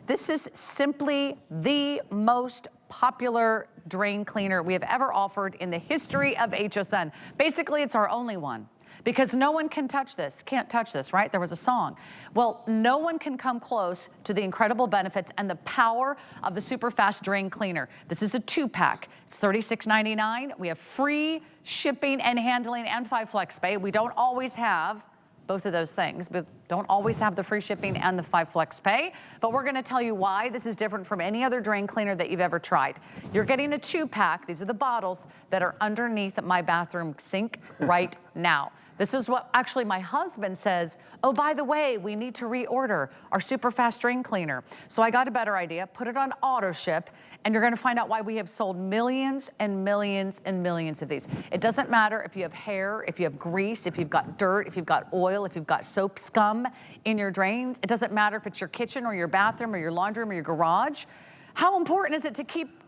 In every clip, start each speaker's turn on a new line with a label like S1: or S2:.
S1: This is simply the most popular drain cleaner we have ever offered in the history of HSN. Basically, it's our only one. Because no one can touch this, can't touch this, right? There was a song. Well, no one can come close to the incredible benefits and the power of the SuperFast Drain Cleaner. This is a 2-pack. It's $36.99. We have free shipping and handling and 5 flex pay. We don't always have both of those things, but don't always have the free shipping and the 5 flex pay. But we're gonna tell you why this is different from any other drain cleaner that you've ever tried. You're getting a 2-pack. These are the bottles that are underneath my bathroom sink right now. This is what actually my husband says, oh, by the way, we need to reorder our SuperFast drain cleaner. So I got a better idea, put it on auto ship, and you're gonna find out why we have sold millions and millions and millions of these. It doesn't matter if you have hair, if you have grease, if you've got dirt, if you've got oil, if you've got soap scum in your drains. It doesn't matter if it's your kitchen or your bathroom or your laundry room or your garage. How important is it to keep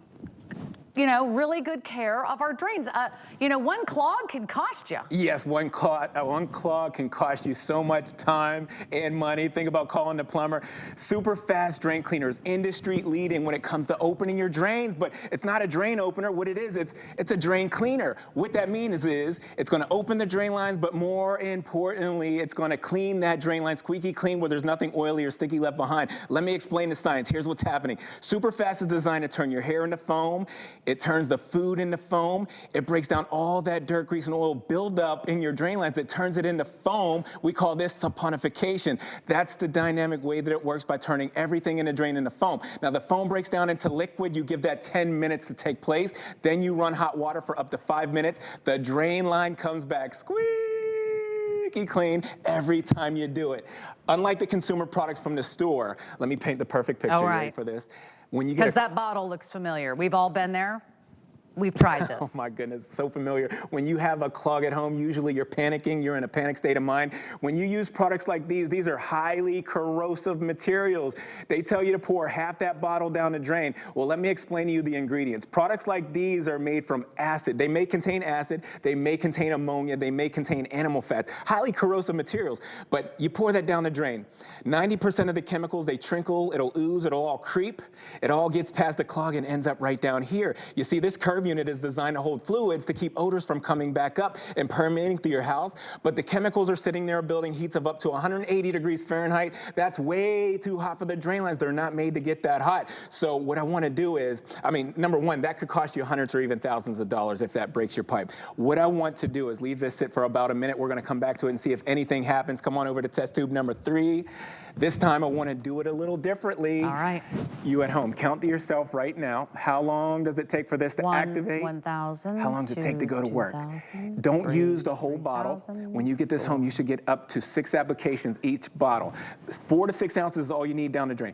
S1: really good care of our drains? One clog can cost you.
S2: Yes, one clog can cost you so much time and money. Think about calling the plumber. SuperFast drain cleaners, industry leading when it comes to opening your drains, but it's not a drain opener. What it is, it's a drain cleaner. What that means is it's gonna open the drain lines, but more importantly, it's gonna clean that drain line squeaky clean where there's nothing oily or sticky left behind. Let me explain the science. Here's what's happening. SuperFast is designed to turn your hair into foam. It turns the food into foam. It breaks down all that dirt, grease, and oil buildup in your drain lines. It turns it into foam. We call this saponification. That's the dynamic way that it works by turning everything in a drain into foam. Now, the foam breaks down into liquid. You give that 10 minutes to take place. Then you run hot water for up to 5 minutes. The drain line comes back squeaky clean every time you do it. Unlike the consumer products from the store, let me paint the perfect picture. Ready for this?
S1: Because that bottle looks familiar. We've all been there. We've tried this.
S2: Oh my goodness, so familiar. When you have a clog at home, usually you're panicking, you're in a panic state of mind. When you use products like these are highly corrosive materials. They tell you to pour half that bottle down the drain. Well, let me explain to you the ingredients. Products like these are made from acid. They may contain acid, they may contain ammonia, they may contain animal fats, highly corrosive materials. But you pour that down the drain. 90% of the chemicals, they trickle, it'll ooze, it'll all creep. It all gets past the clog and ends up right down here. You see, this curve unit is designed to hold fluids to keep odors from coming back up and permeating through your house, but the chemicals are sitting there building heats of up to 180 degrees Fahrenheit. That's way too hot for the drain lines. They're not made to get that hot. So what I want to do is, number one, that could cost you hundreds or even thousands of dollars if that breaks your pipe. What I want to do is leave this sit for about a minute. We're going to come back to it and see if anything happens. Come on over to test tube number 3. This time I want to do it a little differently.
S1: All right.
S2: You at home, count to yourself right now. How long does it take for this to activate?
S1: 1,000.
S2: How long does it take to go to work? Don't use the whole bottle. When you get this home, you should get up to 6 applications each bottle. 4 to 6 ounces is all you need down the drain.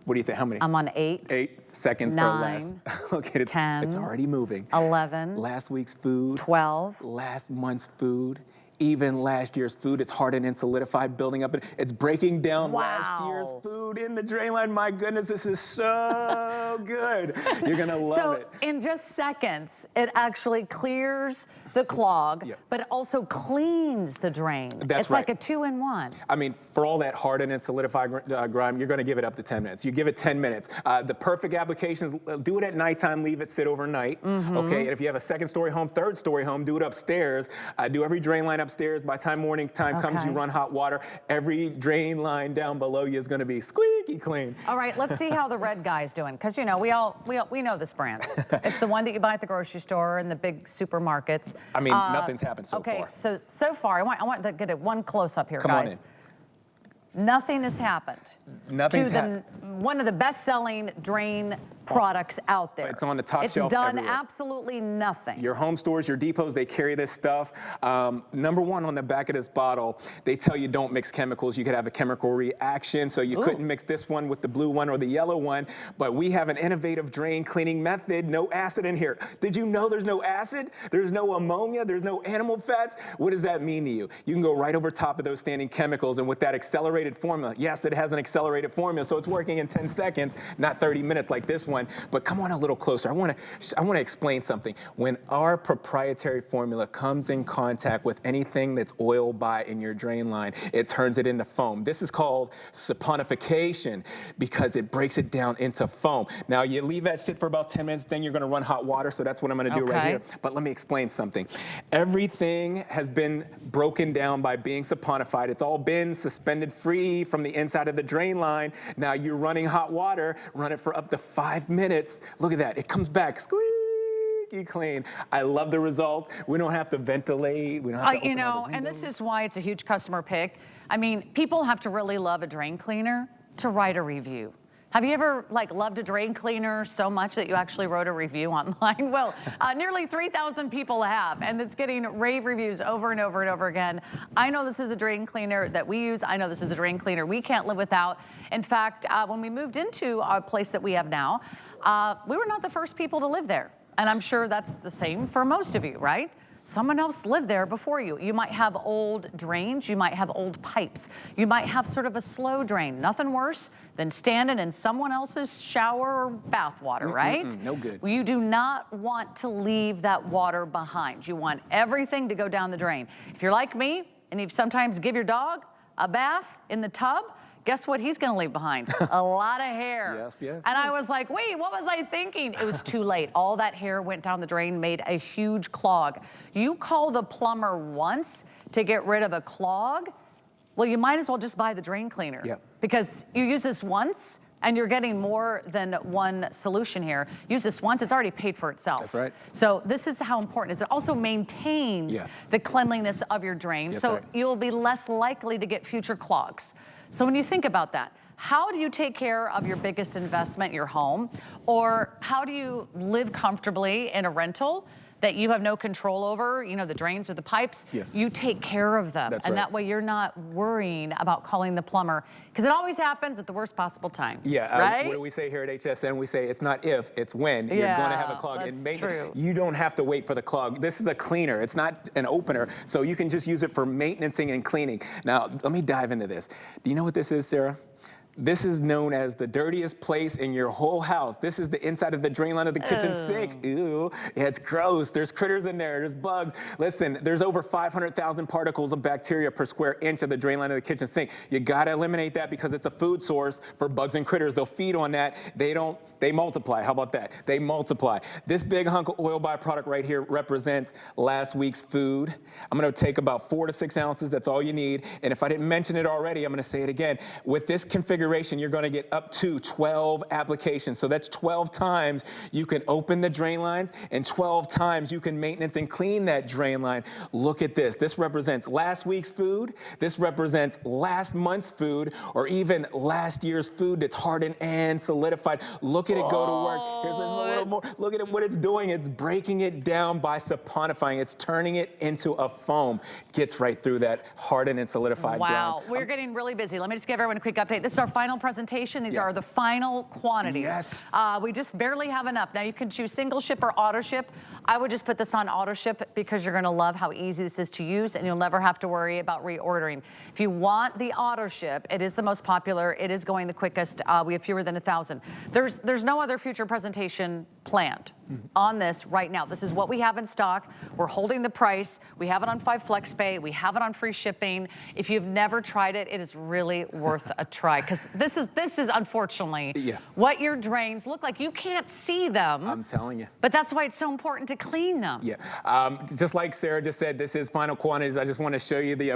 S2: What do you think? How many?
S1: I'm on 8.
S2: 8 seconds
S1: 9,
S2: or less. Look at it.
S1: 10.
S2: It's already moving.
S1: 11.
S2: Last week's food.
S1: 12.
S2: Last month's food. Even last year's food, it's hardened and solidified, building up. It's breaking down last year's food in the drain line. My goodness, this is so good. You're gonna love it.
S1: So in just seconds, it actually clears the clog, but it also cleans the drain.
S2: That's right.
S1: It's like a 2-in-1.
S2: For all that hardened and solidified grime, you're gonna give it up to 10 minutes. You give it 10 minutes. The perfect applications, do it at nighttime, leave it sit overnight, okay? And if you have a 2nd-story home, 3rd-story home, do it upstairs. Do every drain line upstairs. By the time morning time comes, you run hot water. Every drain line down below you is gonna be squeaky clean.
S1: All right, let's see how the red guy's doing, because we know this brand. It's the one that you buy at the grocery store and the big supermarkets.
S2: Nothing's happened so far.
S1: Okay, so far, I want to get one close up here,
S2: Come
S1: guys.
S2: on in.
S1: Nothing has happened.
S2: Nothing's happened.
S1: One of the best-selling drain products out there.
S2: It's on the top shelf
S1: It's done
S2: everywhere.
S1: absolutely nothing.
S2: Your home stores, your depots, they carry this stuff. Number one, on the back of this bottle, they tell you don't mix chemicals. You could have a chemical reaction, so you couldn't mix this one with the blue one or the yellow one. But we have an innovative drain cleaning method. No acid in here. Did you know there's no acid? There's no ammonia. There's no animal fats. What does that mean to you? You can go right over top of those standing chemicals, and with that accelerated formula, yes, it has an accelerated formula, so it's working in 10 seconds, not 30 minutes like this one. on, but come on a little closer. I want to explain something. When our proprietary formula comes in contact with anything that's oiled by in your drain line, it turns it into foam. This is called saponification because it breaks it down into foam. Now, you leave that sit for about 10 minutes, then you're going to run hot water, so that's what I'm going to do right here. But let me explain something. Everything has been broken down by being saponified. It's all been suspended free from the inside of the drain line. Now you're running hot water, run it for up to 5 minutes. Look at that, it comes back squeaky clean. I love the result. We don't have to ventilate. We don't have to open all the windows.
S1: And this is why it's a huge customer pick. I mean, people have to really love a drain cleaner to write a review. Have you ever loved a drain cleaner so much that you actually wrote a review online? Well, nearly 3,000 people have, and it's getting rave reviews over and over and over again. I know this is a drain cleaner that we use. I know this is a drain cleaner we can't live without. In fact, when we moved into our place that we have now, we were not the first people to live there. And I'm sure that's the same for most of you, right? Someone else lived there before you. You might have old drains, you might have old pipes, you might have sort of a slow drain. Nothing worse than standing in someone else's shower or bath water, right?
S2: No good.
S1: You do not want to leave that water behind. You want everything to go down the drain. If you're like me, and you sometimes give your dog a bath in the tub, guess what he's gonna leave behind? A lot of hair.
S2: Yes.
S1: And I was like, wait, what was I thinking? It was too late. All that hair went down the drain, made a huge clog. You call the plumber once to get rid of a clog, well, you might as well just buy the drain cleaner.
S2: Yep.
S1: Because you use this once, and you're getting more than one solution here. Use this once, it's already paid for itself.
S2: That's right.
S1: So this is how important it is. It also maintains the cleanliness of your drain, so you'll be less likely to get future clogs. So when you think about that, how do you take care of your biggest investment, your home? Or how do you live comfortably in a rental that you have no control over, you know, the drains or the pipes?
S2: Yes.
S1: You take care of them.
S2: That's
S1: and
S2: right.
S1: that way you're not worrying about calling the plumber, because it always happens at the worst possible time.
S2: Yeah,
S1: right?
S2: What do we say here at HSN? We say it's not if, it's when you're going to have a clog.
S1: That's true.
S2: You don't have to wait for the clog. This is a cleaner. It's not an opener, so you can just use it for maintaining and cleaning. Now, let me dive into this. Do you know what this is, Sarah? This is known as the dirtiest place in your whole house. This is the inside of the drain line of the kitchen sink. Ew, yeah, it's gross. There's critters in there, there's bugs. Listen, there's over 500,000 particles of bacteria per square inch of the drain line of the kitchen sink. You gotta eliminate that because it's a food source for bugs and critters. They'll feed on that. They multiply. How about that? They multiply. This big hunk of oil byproduct right here represents last week's food. I'm gonna take about 4 to 6 ounces. That's all you need. And if I didn't mention it already, I'm gonna say it again. With this configuration, you're going to get up to 12 applications. So that's 12 times you can open the drain lines, and 12 times you can maintenance and clean that drain line. Look at this. This represents last week's food. This represents last month's food, or even last year's food that's hardened and solidified. Look at it go to work. Here's just a little more. Look at it, what it's doing. It's breaking it down by saponifying. It's turning it into a foam. Gets right through that hardened and solidified ground.
S1: Wow, we're getting really busy. Let me just give everyone a quick update. This is our final presentation. These are the final quantities.
S2: Yes.
S1: We just barely have enough. Now you can choose single ship or auto ship. I would just put this on auto ship because you're gonna love how easy this is to use, and you'll never have to worry about reordering. If you want the auto ship, it is the most popular. It is going the quickest. We have fewer than 1,000. There's no other future presentation planned on this right now. This is what we have in stock. We're holding the price. We have it on 5 FlexPay. We have it on free shipping. If you've never tried it, it is really worth a try, because this is unfortunately what your drains look like. You can't see them.
S2: I'm telling you.
S1: But that's why it's so important to clean them.
S2: Yeah, just like Sarah just said, this is final quantities. I just want to show you the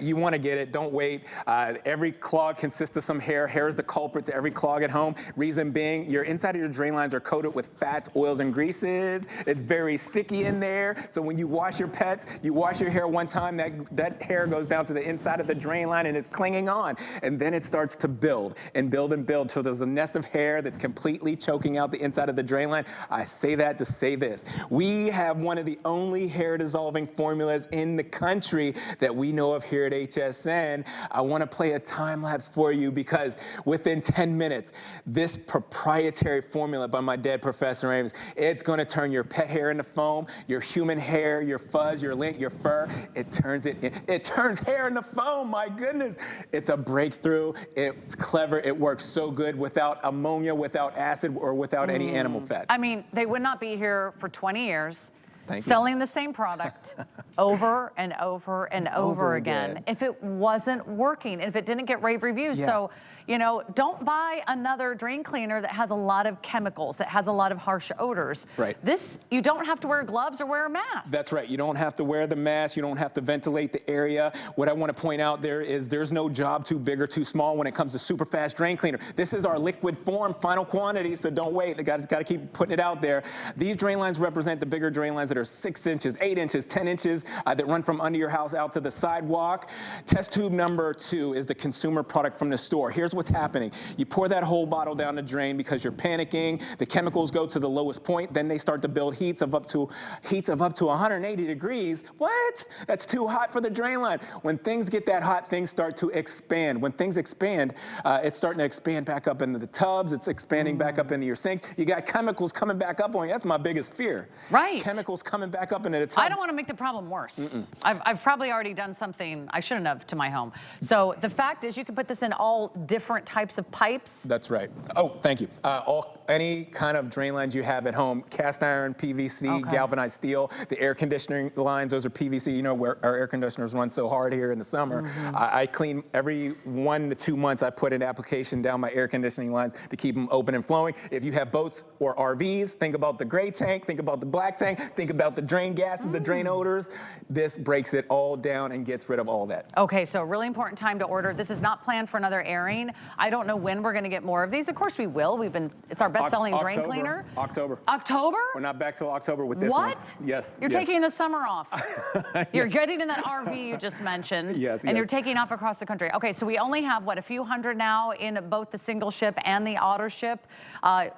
S2: you want to get it, don't wait. Every clog consists of some hair. Hair is the culprit to every clog at home. Reason being, your inside of your drain lines are coated with fats, oils, and greases. It's very sticky in there. So when you wash your pets, you wash your hair one time, that hair goes down to the inside of the drain line and is clinging on. And then it starts to build and build and build till there's a nest of hair that's completely choking out the inside of the drain line. I say that to say this. We have one of the only hair dissolving formulas in the country that we know of here at HSN. I want to play a time lapse for you because within 10 minutes, this proprietary formula by my dead professor frames. It's gonna turn your pet hair into foam, your human hair, your fuzz, your lint, your fur. It turns hair into foam, my goodness. It's a breakthrough, it's clever, it works so good without ammonia, without acid, or without any animal fats.
S1: I mean, they would not be here for 20 years.
S2: Thank you.
S1: Selling the same product over and over and over again if it wasn't working, if it didn't get rave reviews.
S2: Yeah.
S1: So, you know, don't buy another drain cleaner that has a lot of chemicals, that has a lot of harsh odors.
S2: Right.
S1: This, you don't have to wear gloves or wear a mask.
S2: That's right. You don't have to wear the mask. You don't have to ventilate the area. What I want to point out there is there's no job too big or too small when it comes to SuperFast drain cleaner. This is our liquid form, final quantity, so don't wait. You guys got to keep putting it out there. These drain lines represent the bigger drain lines that are 6 inches, 8 inches, 10 inches that run from under your house out to the sidewalk. Test tube number 2 is the consumer product from the store. Here's what's happening. You pour that whole bottle down the drain because you're panicking. The chemicals go to the lowest point. Then they start to build heats of up to 180 degrees. What? That's too hot for the drain line. When things get that hot, things start to expand. When things expand, it's starting to expand back up into the tubs. It's expanding back up into your sinks. You got chemicals coming back up on you. That's my biggest fear.
S1: Right.
S2: Chemicals coming back up into the tub.
S1: I don't want to make the problem worse. I've probably already done something I shouldn't have to my home. So the fact is you can put this in all different types of pipes.
S2: That's right. Oh, thank you. Any kind of drain lines you have at home, cast iron, PVC, galvanized steel, the air conditioning lines, those are PVC. You know where our air conditioners run so hard here in the summer. I clean every 1 to 2 months. I put an application down my air conditioning lines to keep them open and flowing. If you have boats or RVs, think about the gray tank, think about the black tank, think about the drain gases, the drain odors. This breaks it all down and gets rid of all that.
S1: Okay, so really important time to order. This is not planned for another airing. I don't know when we're going to get more of these. Of course we will. It's our best-selling drain cleaner.
S2: October.
S1: October?
S2: We're not back till October with this one.
S1: What?
S2: Yes.
S1: You're taking the summer off. You're getting in that RV you just mentioned.
S2: Yes,
S1: and you're taking off across the country. Okay, so we only have, what, a few hundred now in both the single ship and the auto ship.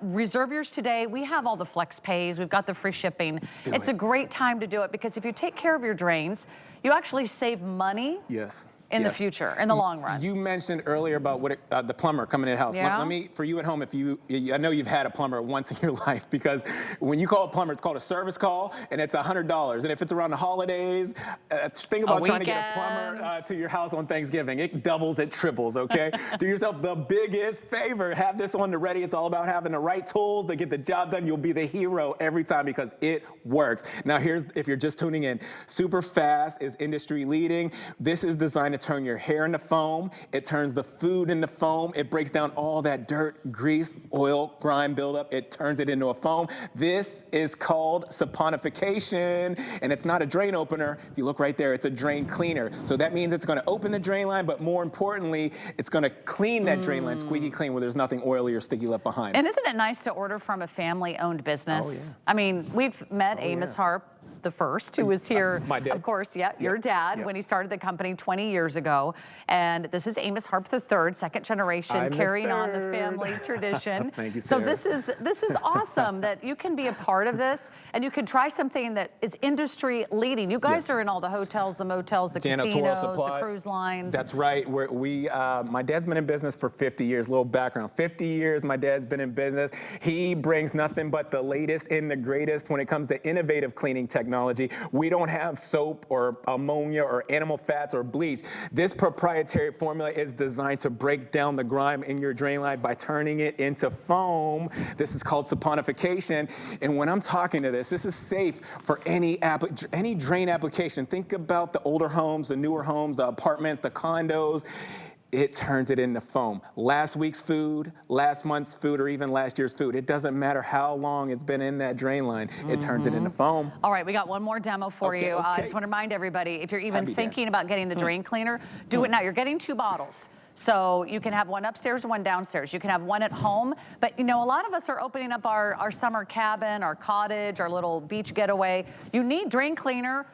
S1: Reserve yours today. We have all the flex pays. We've got the free shipping. It's a great time to do it because if you take care of your drains, you actually save money.
S2: Yes.
S1: In the future, in the long run.
S2: You mentioned earlier about what the plumber coming in the house.
S1: Yeah.
S2: Let me, for you at home, I know you've had a plumber once in your life because when you call a plumber, it's called a service call and it's $100. And if it's around the holidays, think about trying to get a plumber to your house on Thanksgiving. It doubles, it triples, okay? Do yourself the biggest favor. Have this on the ready. It's all about having the right tools to get the job done. You'll be the hero every time because it works. Now if you're just tuning in, SuperFast is industry leading. This is designed to turn your hair into foam. It turns the food into foam. It breaks down all that dirt, grease, oil, grime buildup. It turns it into a foam. This is called saponification, and it's not a drain opener. If you look right there, it's a drain cleaner. So that means it's going to open the drain line, but more importantly, it's going to clean that drain line squeaky clean where there's nothing oily or sticky left behind.
S1: And isn't it nice to order from a family-owned business?
S2: Oh, yeah.
S1: I mean, we've met Amos Harp the first, who was here,
S2: My dad.
S1: of course, your dad, when he started the company 20 years ago. And this is Amos Harp III, second generation, carrying on the family tradition.
S2: Thank you,
S1: so
S2: Sarah.
S1: this is awesome that you can be a part of this and you can try something that is industry leading. You guys are in all the hotels, the motels, the casinos, the cruise lines.
S2: That's right. My dad's been in business for 50 years. Little background, 50 years my dad's been in business. He brings nothing but the latest and the greatest when it comes to innovative cleaning technology. We don't have soap or ammonia or animal fats or bleach. This proprietary formula is designed to break down the grime in your drain line by turning it into foam. This is called saponification. And when I'm talking to this is safe for any drain application. Think about the older homes, the newer homes, the apartments, the condos. It turns it into foam. Last week's food, last month's food, or even last year's food. It doesn't matter how long it's been in that drain line. It turns it into foam.
S1: All right, we got one more demo for you. I just want to remind everybody, if you're even thinking about getting the drain cleaner, do it now. You're getting 2 bottles. So you can have one upstairs, one downstairs. You can have one at home. But, you know, a lot of us are opening up our summer cabin, our cottage, our little beach getaway. You need drain cleaner